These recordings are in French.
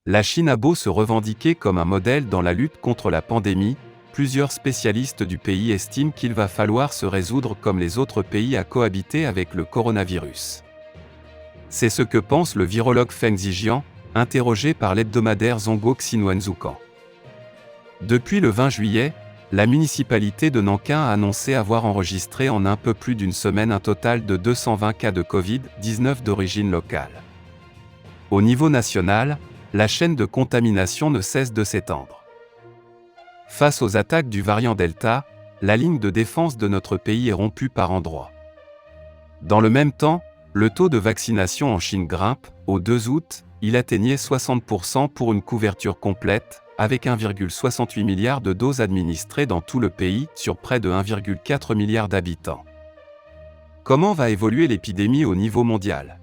La Chine a beau se revendiquer comme un modèle dans la lutte contre la pandémie, plusieurs spécialistes du pays estiment qu'il va falloir se résoudre comme les autres pays à cohabiter avec le coronavirus. C'est ce que pense le virologue Feng Zijian, interrogé par l'hebdomadaire Zongo Xinhuanzukan. Depuis le 20 juillet, la municipalité de Nankin a annoncé avoir enregistré en un peu plus d'une semaine un total de 220 cas de Covid-19 d'origine locale. Au niveau national, la chaîne de contamination ne cesse de s'étendre. Face aux attaques du variant Delta, la ligne de défense de notre pays est rompue par endroits. Dans le même temps, le taux de vaccination en Chine grimpe. Au 2 août, il atteignait 60% pour une couverture complète, avec 1,68 milliard de doses administrées dans tout le pays sur près de 1,4 milliard d'habitants. Comment va évoluer l'épidémie au niveau mondial?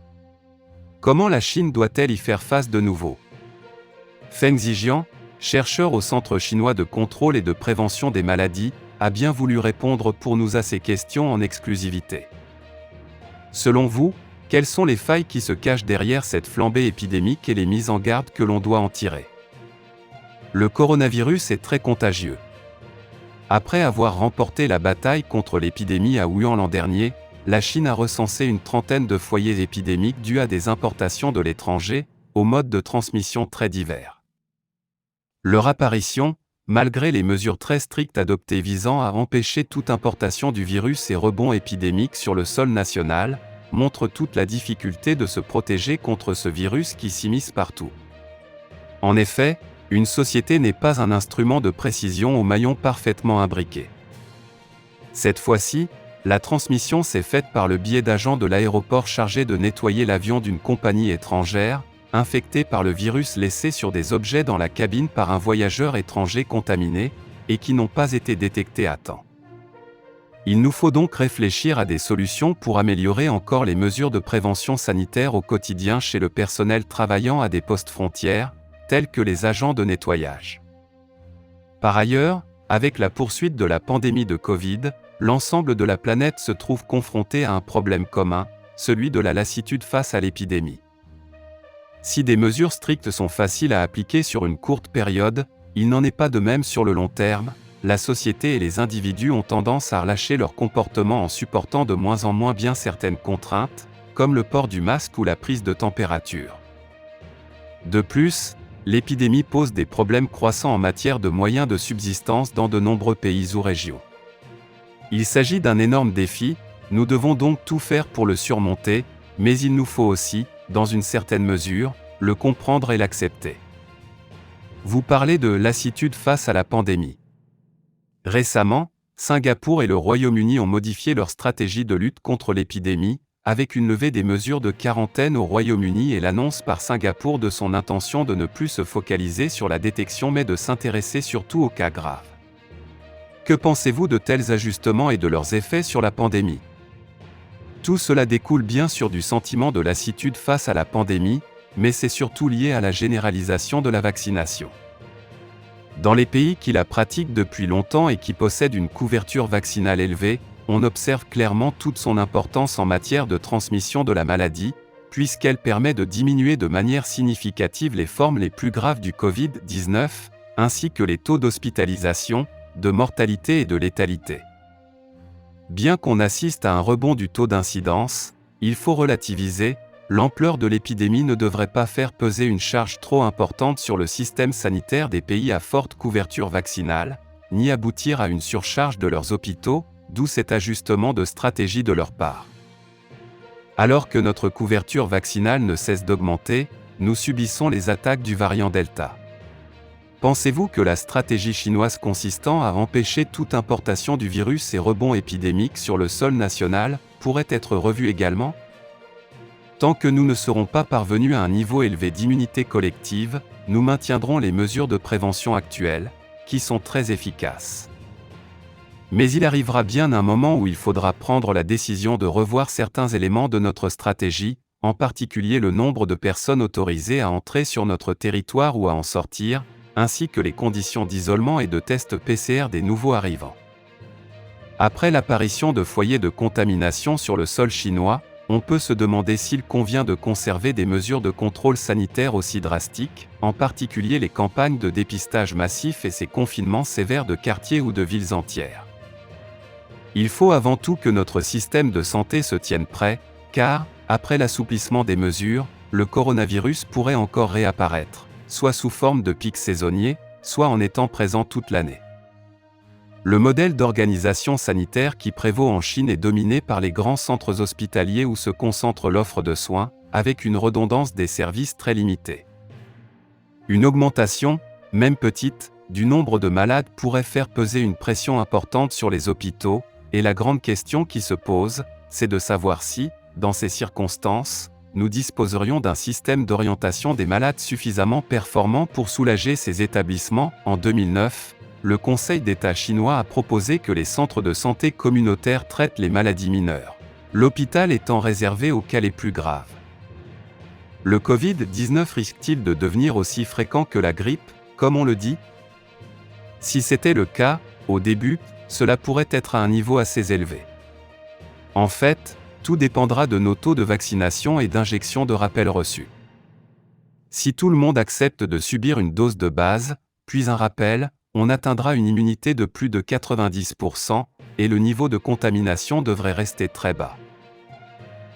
Comment la Chine doit-elle y faire face de nouveau? Feng Zijian, chercheur au Centre chinois de contrôle et de prévention des maladies, a bien voulu répondre pour nous à ces questions en exclusivité. Selon vous, quelles sont les failles qui se cachent derrière cette flambée épidémique et les mises en garde que l'on doit en tirer? Le coronavirus est très contagieux. Après avoir remporté la bataille contre l'épidémie à Wuhan l'an dernier, la Chine a recensé une trentaine de foyers épidémiques dus à des importations de l'étranger, aux modes de transmission très divers. Leur apparition, malgré les mesures très strictes adoptées visant à empêcher toute importation du virus et rebond épidémique sur le sol national, montre toute la difficulté de se protéger contre ce virus qui s'immisce partout. En effet, une société n'est pas un instrument de précision au maillon parfaitement imbriqué. Cette fois-ci, la transmission s'est faite par le biais d'agents de l'aéroport chargés de nettoyer l'avion d'une compagnie étrangère, infectés par le virus laissé sur des objets dans la cabine par un voyageur étranger contaminé, et qui n'ont pas été détectés à temps. Il nous faut donc réfléchir à des solutions pour améliorer encore les mesures de prévention sanitaire au quotidien chez le personnel travaillant à des postes frontières, tels que les agents de nettoyage. Par ailleurs, avec la poursuite de la pandémie de Covid, l'ensemble de la planète se trouve confronté à un problème commun, celui de la lassitude face à l'épidémie. Si des mesures strictes sont faciles à appliquer sur une courte période, il n'en est pas de même sur le long terme. La société et les individus ont tendance à relâcher leur comportement en supportant de moins en moins bien certaines contraintes, comme le port du masque ou la prise de température. De plus, l'épidémie pose des problèmes croissants en matière de moyens de subsistance dans de nombreux pays ou régions. Il s'agit d'un énorme défi, nous devons donc tout faire pour le surmonter, mais il nous faut aussi, dans une certaine mesure, le comprendre et l'accepter. Vous parlez de lassitude face à la pandémie. Récemment, Singapour et le Royaume-Uni ont modifié leur stratégie de lutte contre l'épidémie, avec une levée des mesures de quarantaine au Royaume-Uni et l'annonce par Singapour de son intention de ne plus se focaliser sur la détection mais de s'intéresser surtout aux cas graves. Que pensez-vous de tels ajustements et de leurs effets sur la pandémie? Tout cela découle bien sûr du sentiment de lassitude face à la pandémie, mais c'est surtout lié à la généralisation de la vaccination. Dans les pays qui la pratiquent depuis longtemps et qui possèdent une couverture vaccinale élevée, on observe clairement toute son importance en matière de transmission de la maladie, puisqu'elle permet de diminuer de manière significative les formes les plus graves du Covid-19, ainsi que les taux d'hospitalisation, de mortalité et de létalité. Bien qu'on assiste à un rebond du taux d'incidence, il faut relativiser, l'ampleur de l'épidémie ne devrait pas faire peser une charge trop importante sur le système sanitaire des pays à forte couverture vaccinale, ni aboutir à une surcharge de leurs hôpitaux, d'où cet ajustement de stratégie de leur part. Alors que notre couverture vaccinale ne cesse d'augmenter, nous subissons les attaques du variant Delta. Pensez-vous que la stratégie chinoise consistant à empêcher toute importation du virus et rebond épidémique sur le sol national pourrait être revue également? Tant que nous ne serons pas parvenus à un niveau élevé d'immunité collective, nous maintiendrons les mesures de prévention actuelles, qui sont très efficaces. Mais il arrivera bien un moment où il faudra prendre la décision de revoir certains éléments de notre stratégie, en particulier le nombre de personnes autorisées à entrer sur notre territoire ou à en sortir, ainsi que les conditions d'isolement et de tests PCR des nouveaux arrivants. Après l'apparition de foyers de contamination sur le sol chinois, on peut se demander s'il convient de conserver des mesures de contrôle sanitaire aussi drastiques, en particulier les campagnes de dépistage massif et ces confinements sévères de quartiers ou de villes entières. Il faut avant tout que notre système de santé se tienne prêt, car, après l'assouplissement des mesures, le coronavirus pourrait encore réapparaître, soit sous forme de pics saisonniers, soit en étant présent toute l'année. Le modèle d'organisation sanitaire qui prévaut en Chine est dominé par les grands centres hospitaliers où se concentre l'offre de soins, avec une redondance des services très limitée. Une augmentation, même petite, du nombre de malades pourrait faire peser une pression importante sur les hôpitaux, et la grande question qui se pose, c'est de savoir si, dans ces circonstances, nous disposerions d'un système d'orientation des malades suffisamment performant pour soulager ces établissements. En 2009, le Conseil d'État chinois a proposé que les centres de santé communautaires traitent les maladies mineures, l'hôpital étant réservé aux cas les plus graves. Le Covid-19 risque-t-il de devenir aussi fréquent que la grippe, comme on le dit? Si c'était le cas, au début, cela pourrait être à un niveau assez élevé. En fait, tout dépendra de nos taux de vaccination et d'injection de rappel reçus. Si tout le monde accepte de subir une dose de base, puis un rappel, on atteindra une immunité de plus de 90%, et le niveau de contamination devrait rester très bas.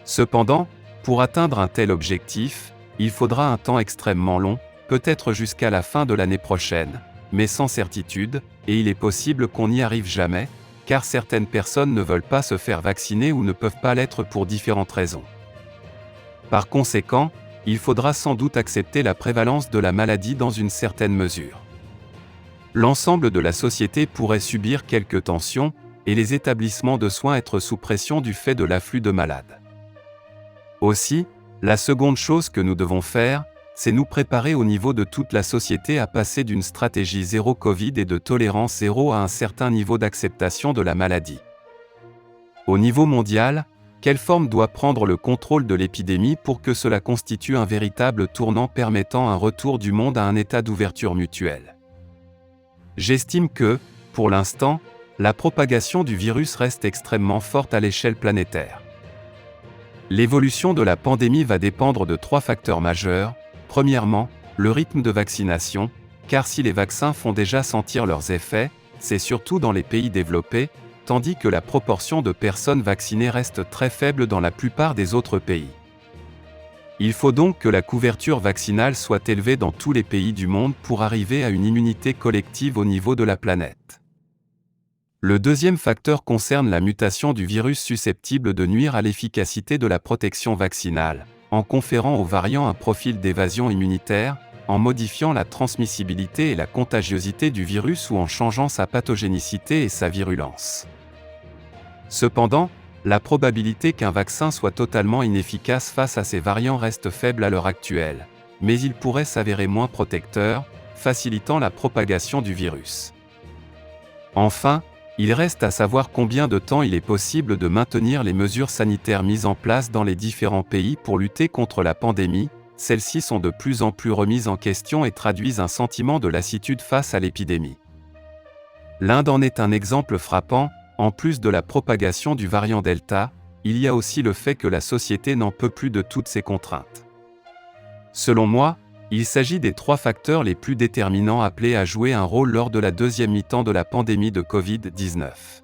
Cependant, pour atteindre un tel objectif, il faudra un temps extrêmement long, peut-être jusqu'à la fin de l'année prochaine, mais sans certitude, et il est possible qu'on n'y arrive jamais, car certaines personnes ne veulent pas se faire vacciner ou ne peuvent pas l'être pour différentes raisons. Par conséquent, il faudra sans doute accepter la prévalence de la maladie dans une certaine mesure. L'ensemble de la société pourrait subir quelques tensions, et les établissements de soins être sous pression du fait de l'afflux de malades. Aussi, la seconde chose que nous devons faire, c'est nous préparer au niveau de toute la société à passer d'une stratégie zéro Covid et de tolérance zéro à un certain niveau d'acceptation de la maladie. Au niveau mondial, quelle forme doit prendre le contrôle de l'épidémie pour que cela constitue un véritable tournant permettant un retour du monde à un état d'ouverture mutuelle? J'estime que, pour l'instant, la propagation du virus reste extrêmement forte à l'échelle planétaire. L'évolution de la pandémie va dépendre de 3 facteurs majeurs. Premièrement, le rythme de vaccination, car si les vaccins font déjà sentir leurs effets, c'est surtout dans les pays développés, tandis que la proportion de personnes vaccinées reste très faible dans la plupart des autres pays. Il faut donc que la couverture vaccinale soit élevée dans tous les pays du monde pour arriver à une immunité collective au niveau de la planète. Le deuxième facteur concerne la mutation du virus susceptible de nuire à l'efficacité de la protection vaccinale, en conférant aux variants un profil d'évasion immunitaire, en modifiant la transmissibilité et la contagiosité du virus ou en changeant sa pathogénicité et sa virulence. Cependant, la probabilité qu'un vaccin soit totalement inefficace face à ces variants reste faible à l'heure actuelle, mais il pourrait s'avérer moins protecteur, facilitant la propagation du virus. Enfin, il reste à savoir combien de temps il est possible de maintenir les mesures sanitaires mises en place dans les différents pays pour lutter contre la pandémie. Celles-ci sont de plus en plus remises en question et traduisent un sentiment de lassitude face à l'épidémie. L'Inde en est un exemple frappant. En plus de la propagation du variant Delta, il y a aussi le fait que la société n'en peut plus de toutes ces contraintes. Selon moi, il s'agit des 3 facteurs les plus déterminants appelés à jouer un rôle lors de la deuxième mi-temps de la pandémie de Covid-19.